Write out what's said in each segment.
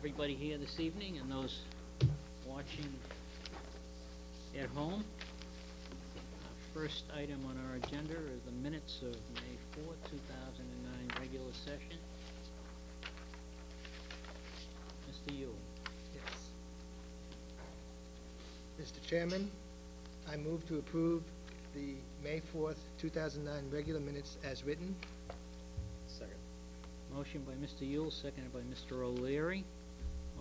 everybody here this evening and those watching at home. First item on our agenda are the minutes of May 4, 2009 regular session. Mr. Yule. Yes. Mr. Chairman, I move to approve the May 4th, 2009 regular minutes as written. Second. Motion by Mr. Yule, seconded by Mr. O'Leary.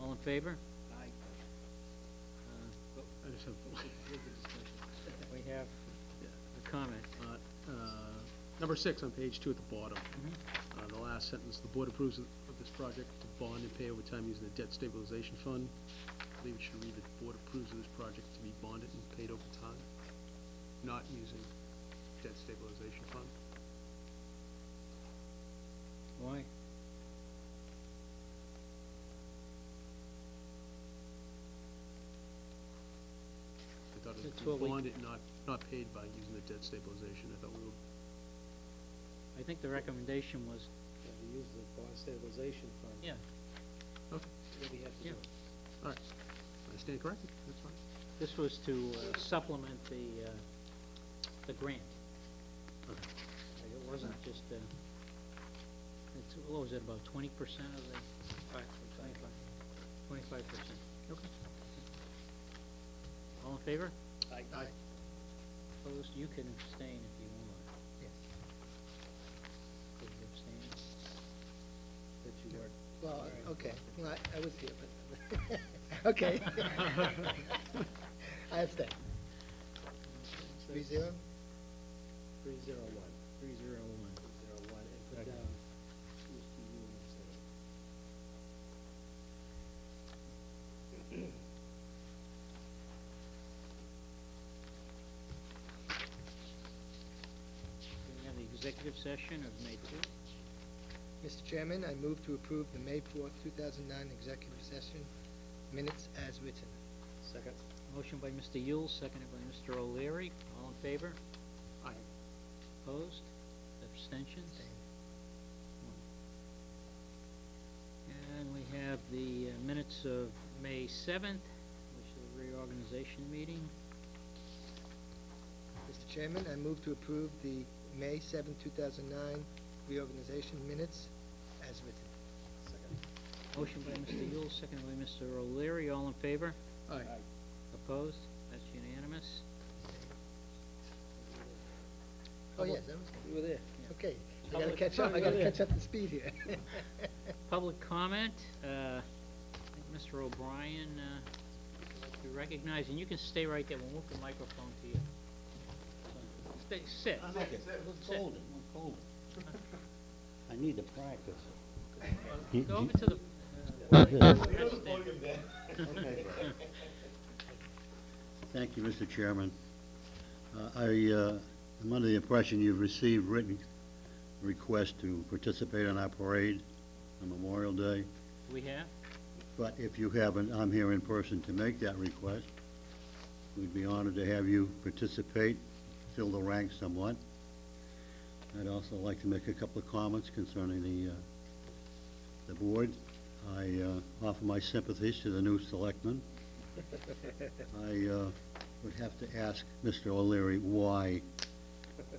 All in favor? Aye. I just have We have a comment. number 6 on page 2 at the bottom. The last sentence, the board approves of this project to bond and pay over time using the debt stabilization fund. I believe it should read that the board approves of this project to be bonded and paid over time, not using debt stabilization fund. Why? I thought it That's was what we- bonded, not paid by using the debt stabilization. I thought we were. I think the recommendation was, We use the bond stabilization fund. yeah, Okay. What we have to Yeah. do. All right. I stand corrected. That's fine. this was to supplement the grant. Okay. It wasn't just, it's, what was it, about 20% of the? 25%. Okay. All in favor? Aye. Aye. Opposed? You can abstain if you want. Yes. Could you abstain? That you weren't. Well, All right. okay. Well, I was here, but, okay. I abstain. 3-0? 301. 301. 301, and put Okay. down Mr. Yule abstain. We have the executive session of May 2. Mr. Chairman, I move to approve the May 4th, 2009 executive session minutes as written. Second. Motion by Mr. Yule, seconded by Mr. O'Leary. All in favor? Aye. Opposed? Abstentions? And we have the minutes of May 7th, which is the reorganization meeting. Mr. Chairman, I move to approve the May 7th, 2009 reorganization minutes as written. Second. Motion by Mr. Yule, seconded by Mr. O'Leary. All in favor? Aye. Opposed? That's unanimous. Oh, yes, that was, You were there. okay. I Public- gotta catch up, I gotta catch up to speed here. Public comment. I think Mr. O'Brien, be recognized, and you can stay right there. We'll move the microphone to you. Stay, sit. I'm okay. It's cold. I'm cold. I need to practice. Go over to the. Okay. Thank you, Mr. Chairman. I'm under the impression you've received written request to participate in our parade on Memorial Day. We have? But if you haven't, I'm here in person to make that request. We'd be honored to have you participate, fill the ranks somewhat. I'd also like to make a couple of comments concerning the board. I offer my sympathies to the new selectmen. I would have to ask Mr. O'Leary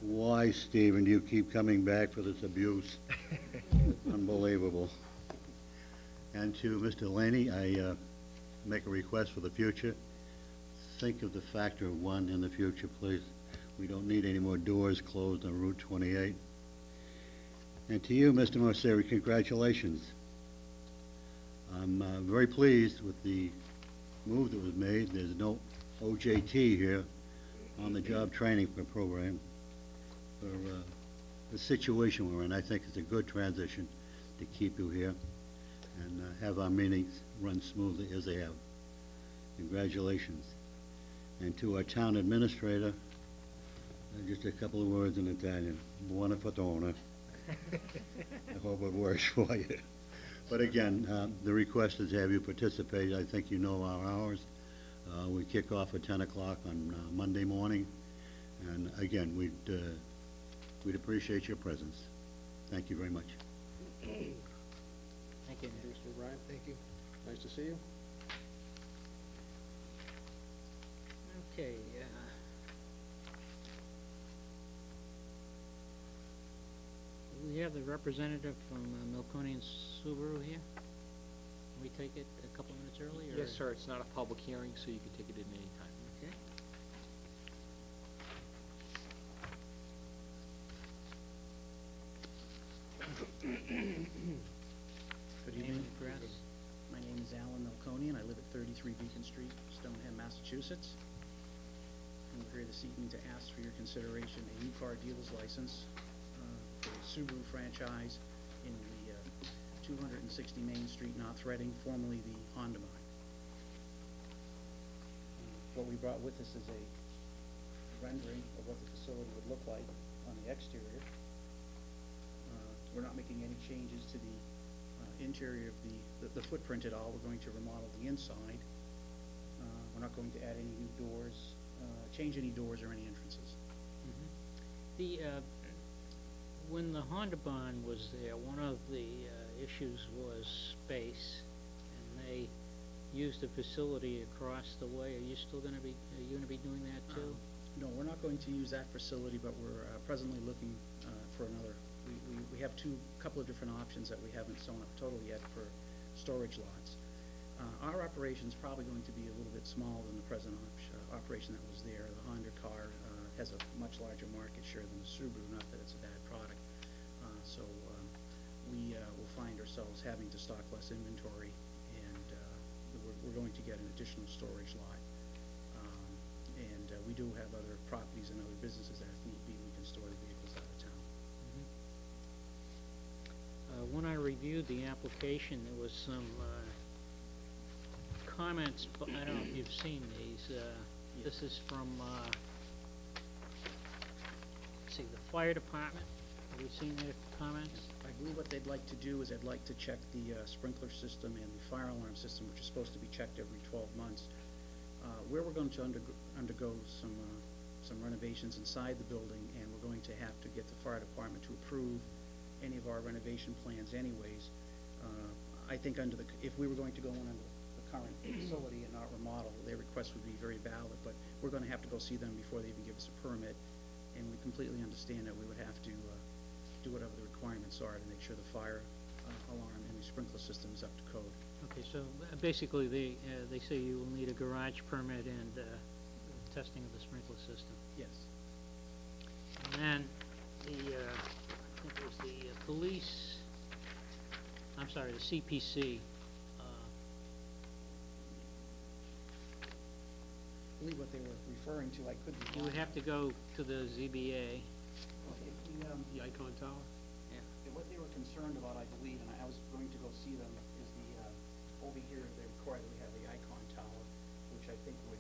why, Stephen, do you keep coming back for this abuse? Unbelievable. And to Mr. Laney, I make a request for the future. Think of the factor of 1 in the future, please. We don't need any more doors closed on Route 28. And to you, Mr. Mosseri, congratulations. I'm very pleased with the move that was made. There's no OJT here on the job training program for the situation we're in. I think it's a good transition to keep you here and have our meetings run smoothly as they have. Congratulations. And to our town administrator, just a couple of words in Italian. Buona fortuna. I hope it works for you. But again, the request is to have you participate. I think you know our hours. We kick off at 10 o'clock on Monday morning. And again, we'd appreciate your presence. Thank you very much. Thank you, Mr. Mr. O'Brien? Thank you. Nice to see you. Okay, we have the representative from Milconian Subaru here. Can we take it a couple minutes early, or? Yes, sir, it's not a public hearing, so you can take it in any time. Okay. Good Name evening. and address. My name is Alan Melconian. I live at 33 Beacon Street, Stoneham, Massachusetts. I'm here this evening to ask for your consideration a new car dealer's license for the Subaru franchise in the 260 Main Street, North Reading, formerly the Honda Mart. What we brought with us is a rendering of what the facility would look like on the exterior. We're not making any changes to the interior of the footprint at all. We're going to remodel the inside. We're not going to add any new doors, change any doors or any entrances. When the Honda bond was there, one of the issues was space, and they used the facility across the way. Are you gonna be doing that too? No, we're not going to use that facility, but we're presently looking for another. We have couple of different options that we haven't sewn up totally yet for storage lots. Our operation's probably going to be a little bit smaller than the present operation that was there. The Honda car has a much larger market share than the Subaru, not that it's a bad product. So we will find ourselves having to stock less inventory, and we're going to get an additional storage lot. And we do have other properties and other businesses that if need be, we can store the vehicles out of town. When I reviewed the application, there was some comments, but I don't know if you've seen these. This is from, let's see, the fire department. Have you seen their comments? I believe what they'd like to do is they'd like to check the sprinkler system and the fire alarm system, which is supposed to be checked every 12 months. Where we're going to undergo some renovations inside the building, and we're going to have to get the fire department to approve any of our renovation plans anyways. I think if we were going to go in under the current facility and not remodel, their request would be very valid, but we're going to have to go see them before they even give us a permit, and we completely understand that we would have to do whatever the requirements are to make sure the fire alarm and the sprinkler system is up to code. Okay, so basically they say you will need a garage permit and testing of the sprinkler system. Yes. And then I think it was the police, I'm sorry, the CPC. I believe what they were referring to, I could be You would wrong. have to go to the ZBA. The Icon Tower? What they were concerned about, I believe, and I was going to go see them, is over here, they require that we have the Icon Tower, which I think would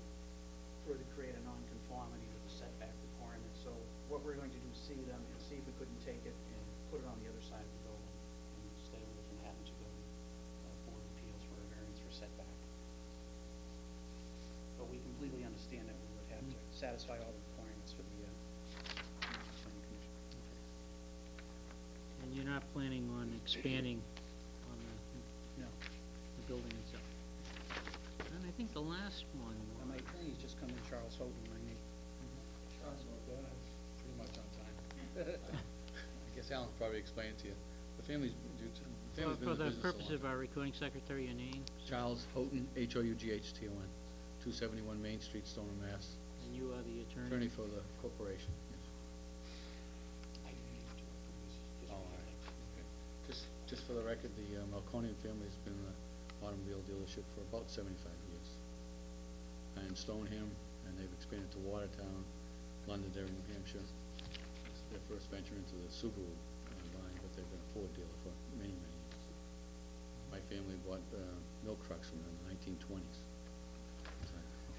further create a non-conformity with the setback requirement. So what we're going to do is see them and see if we couldn't take it and put it on the other side of the building and stay away from having to go to Board of Appeals for a variance for setback. But we completely understand that we would have to satisfy all the requirements for the planning commission. And you're not planning on expanding on No. the building itself. And I think the last one And my was, attorney's just come in, Charles Houghton, my name. Charles, pretty much on time. I guess Alan can probably explain it to you. The family's been in for the business a purpose long of our recording secretary, your name, Charles Houghton, Houghton, 271 Main Street, Stoneham, Mass. and you are the attorney. Attorney for the corporation, yes. I didn't need to approve this, just Oh, all really right. like- Okay. Just for the record, the Melconian family's been in the automobile dealership for about 75 years. In Stoneham, and they've expanded to Watertown, Londonderry, New Hampshire. This is their first venture into the Subaru line, but they've been a Ford dealer for many, many years. My family bought milk trucks from them in the 1920s.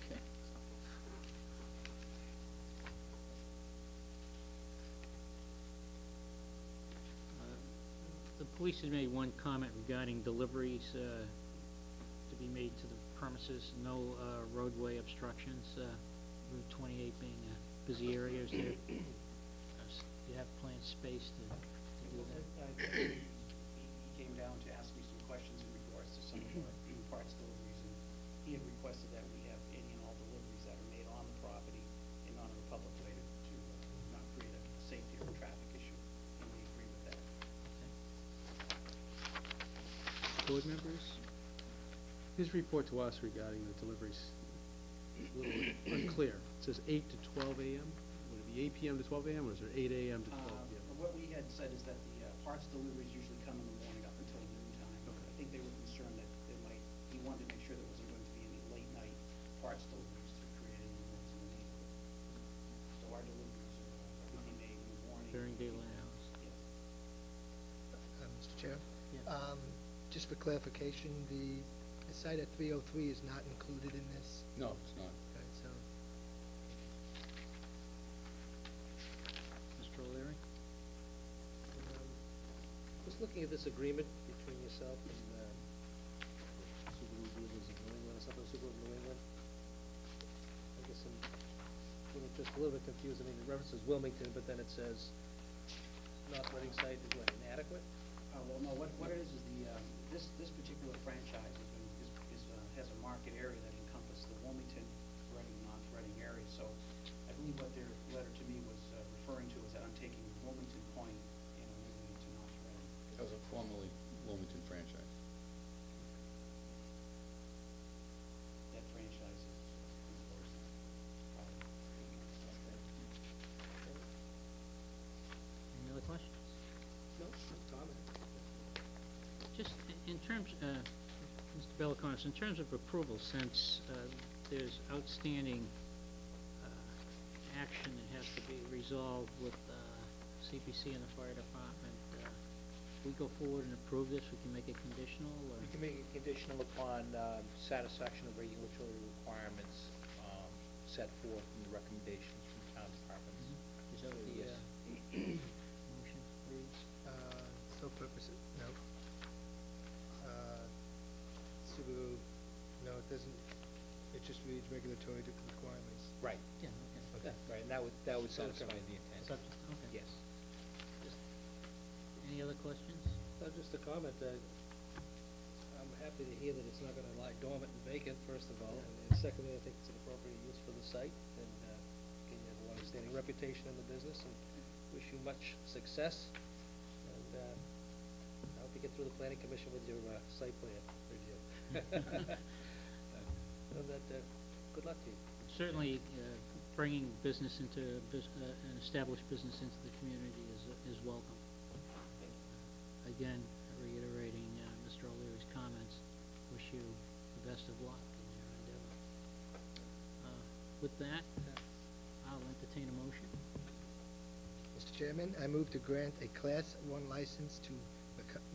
Okay. The police has made one comment regarding deliveries to be made to the premises, no roadway obstructions, Route 28 being a busy area. Is there, you have planned space to do that? He came down to ask me some questions in regards to some of our parts deliveries, and he had requested that we have any and all deliveries that are made on the property and not on a public way to not create a safety or traffic issue, and we agree with that. Board members? His report to us regarding the deliveries is a little unclear. It says 8 to 12 a.m. Would it be 8 p.m. to 12 a.m. or is it 8 a.m. to 12 p.m.? What we had said is that the parts deliveries usually come in the morning up until noontime. Okay. I think they were concerned that there might, he wanted to make sure there wasn't going to be any late night parts deliveries to create any noise in the neighborhood. So our deliveries are being made in the morning. During daylight hours. Yeah. Mr. Chair? Yeah. Just for clarification, the site at 303 is not included in this. No, it's not. Okay, so, Mr. O'Leary? Just looking at this agreement between yourself and Subaru dealers of New England, or something, Subaru of New England, I guess I'm just a little bit confused. I mean, it references Wilmington, but then it says not letting site is what, inadequate? Well, no, what it is the, this particular franchise has a market area that encompasses the Wilmington, Reading, North Reading area. So I believe what their letter to me was referring to is that I'm taking Wilmington Point and I'm moving it to North Reading. That was a formerly Wilmington franchise. That franchise is closed. Any other questions? No, comment. Just in terms, Mr. Belliconis, in terms of approval, since there's outstanding action that has to be resolved with CPC and the fire department, we go forward and approve this, we can make it conditional, or? We can make it conditional upon satisfaction of regulatory requirements set forth in the recommendations from town departments. Is that what the Yes. motion reads? so purposes, no. Subaru, no, it doesn't, it just reads regulatory requirements. Right. Yeah, okay. Yeah, right, and that would satisfy the intent. Subject, okay. Yes. Any other questions? Just a comment, I'm happy to hear that it's not gonna lie dormant and vacant, first of all, and secondly, I think it's an appropriate use for the site, and, again, you have a long-standing reputation in the business, and wish you much success, and, I hope you get through the planning commission with your, site plan review. And that, good luck to you. Certainly, bringing business into, an established business into the community is welcome. Again, reiterating Mr. O'Leary's comments, wish you the best of luck in your endeavor. With that, I'll entertain a motion. Mr. Chairman, I move to grant a Class 1 license to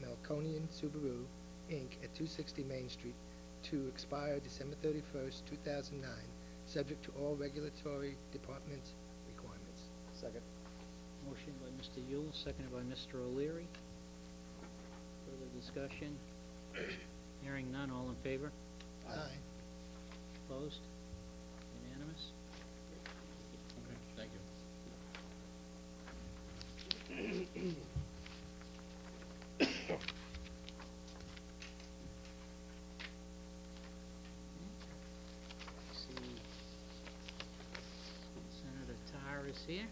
Melconian Subaru, Inc. at 260 Main Street to expire December 31st, 2009, subject to all regulatory department requirements. Second. Motion by Mr. Yule, seconded by Mr. O'Leary. Further discussion? Hearing none, all in favor? Aye. Opposed? Unanimous? Okay, thank you. See, Senator Tarr is here.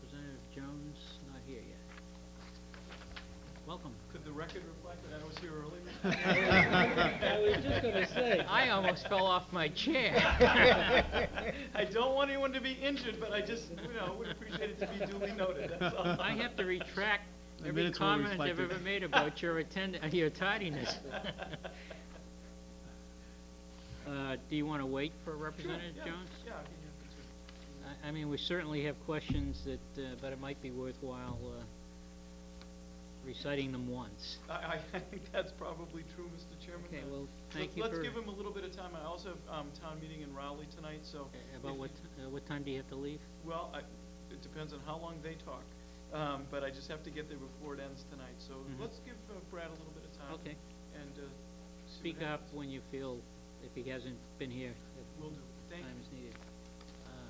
Representative Jones, not here yet. Welcome. Could the record reflect that I was here earlier? I was just gonna say. I almost fell off my chair. I don't want anyone to be injured, but I just, would appreciate it to be duly noted, that's all. I have to retract The every minutes were comment I've reflected. ever made about your your tardiness. Do you want to wait for Representative Yeah, Jones? Yeah, I can hear it. I mean, we certainly have questions that, but it might be worthwhile reciting them once. I think that's probably true, Mr. Chairman. Okay, well, thank you Let's for... give him a little bit of time. I also have town meeting in Raleigh tonight, so... About what time do you have to leave? Well, it depends on how long they talk, but I just have to get there before it ends tonight. So let's give Brad a little bit of time. Okay. And Speak up when you feel, if he hasn't been here, if Will do. Thank time you. is needed.